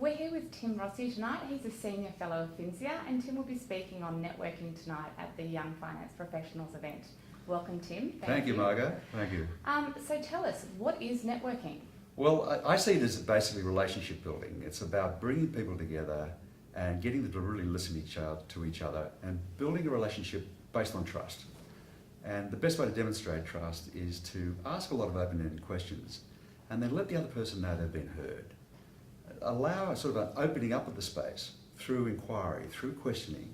We're here with Tim Rossi tonight. He's a Senior Fellow of FinSIA, and Tim will be speaking on networking tonight at the Young Finance Professionals event. Welcome, Tim. Thank you, Margot. Thank you. So tell us, what is networking? Well, I see it as basically relationship building. It's about bringing people together and getting them to really listen to each other and building a relationship based on trust. And the best way to demonstrate trust is to ask a lot of open-ended questions and then let the other person know they've been heard. Allow a sort of an opening up of the space through inquiry, through questioning,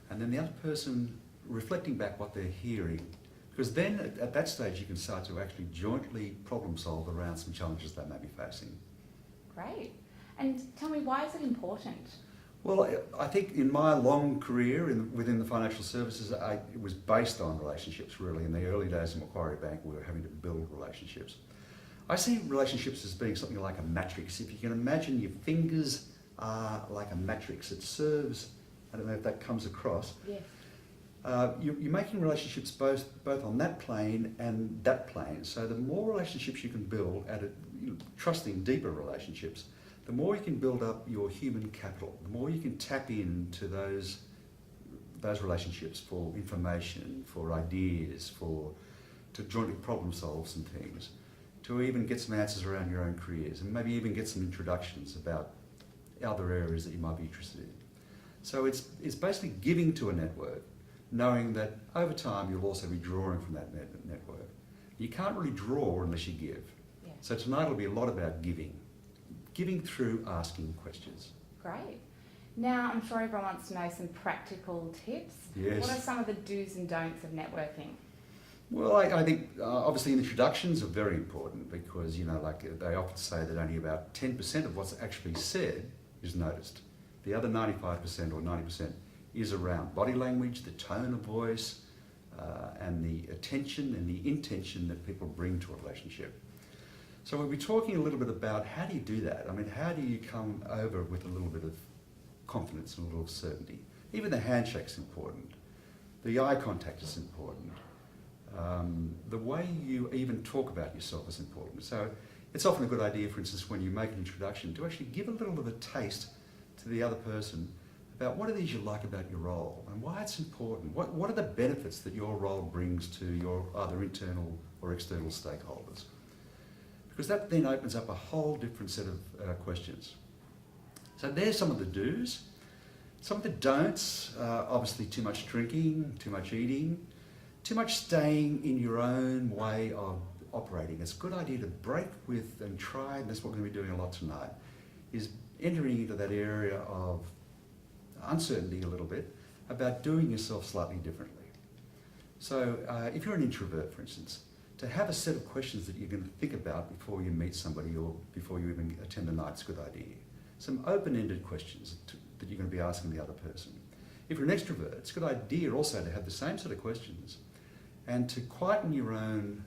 and then the other person reflecting back what they're hearing. Because then at that stage you can start to actually jointly problem solve around some challenges they may be facing. Great. And tell me, why is it important? Well, I think in my long career within the financial services, it was based on relationships really. In the early days of Macquarie Bank, we were having to build relationships. I see relationships as being something like a matrix. If you can imagine your fingers are like a matrix, it serves, I don't know if that comes across. Yes. You're making relationships both on that plane and that plane. So the more relationships you can build trusting deeper relationships, the more you can build up your human capital, the more you can tap into those relationships for information, for ideas, to jointly problem solve some things, to even get some answers around your own careers, and maybe even get some introductions about other areas that you might be interested in. So it's basically giving to a network, knowing that over time you'll also be drawing from that network. You can't really draw unless you give. Yeah. So tonight will be a lot about giving through asking questions. Great. Now, I'm sure everyone wants to know some practical tips. Yes. What are some of the do's and don'ts of networking? Well, I think obviously introductions are very important because, like they often say that only about 10% of what's actually said is noticed. The other 95% or 90% is around body language, the tone of voice, and the attention and the intention that people bring to a relationship. So we'll be talking a little bit about how do you do that? I mean, how do you come over with a little bit of confidence and a little certainty? Even the handshake's important. The eye contact is important. The way you even talk about yourself is important. So it's often a good idea, for instance, when you make an introduction, to actually give a little of a taste to the other person about what it is you like about your role and why it's important. What are the benefits that your role brings to your other internal or external stakeholders? Because that then opens up a whole different set of questions. So there's some of the do's. Some of the don'ts, obviously too much drinking, too much eating, too much staying in your own way of operating. It's a good idea to break with and try, and that's what we're going to be doing a lot tonight, is entering into that area of uncertainty a little bit about doing yourself slightly differently. So if you're an introvert, for instance, to have a set of questions that you're going to think about before you meet somebody or before you even attend a night's a good idea. Some open-ended questions that you're going to be asking the other person. If you're an extrovert, it's a good idea also to have the same set of questions and to quieten your own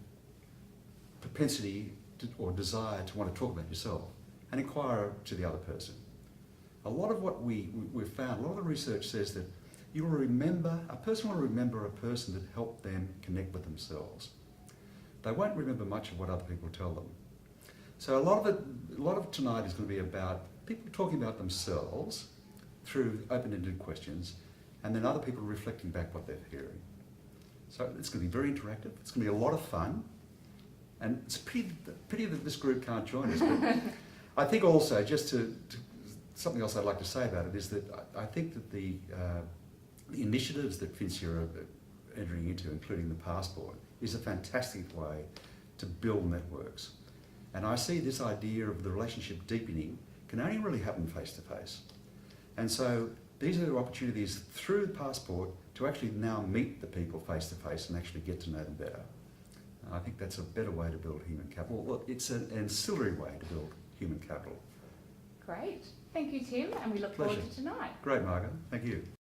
propensity or desire to want to talk about yourself and inquire to the other person. A lot of what we've found, a lot of the research says that a person will remember a person that helped them connect with themselves. They won't remember much of what other people tell them. So a lot of tonight is going to be about people talking about themselves through open-ended questions, and then other people reflecting back what they're hearing. So it's going to be very interactive. It's going to be a lot of fun, and it's a pity that this group can't join us. But I think also, just to something else I'd like to say about it is that I think that the initiatives that FinSIA are entering into, including the passport, is a fantastic way to build networks. And I see this idea of the relationship deepening can only really happen face to face. And so these are opportunities through the passport to actually now meet the people face to face and actually get to know them better. I think that's a better way to build human capital. Well, it's an ancillary way to build human capital. Great. Thank you, Tim, and we look forward to tonight. Great, Margaret. Thank you.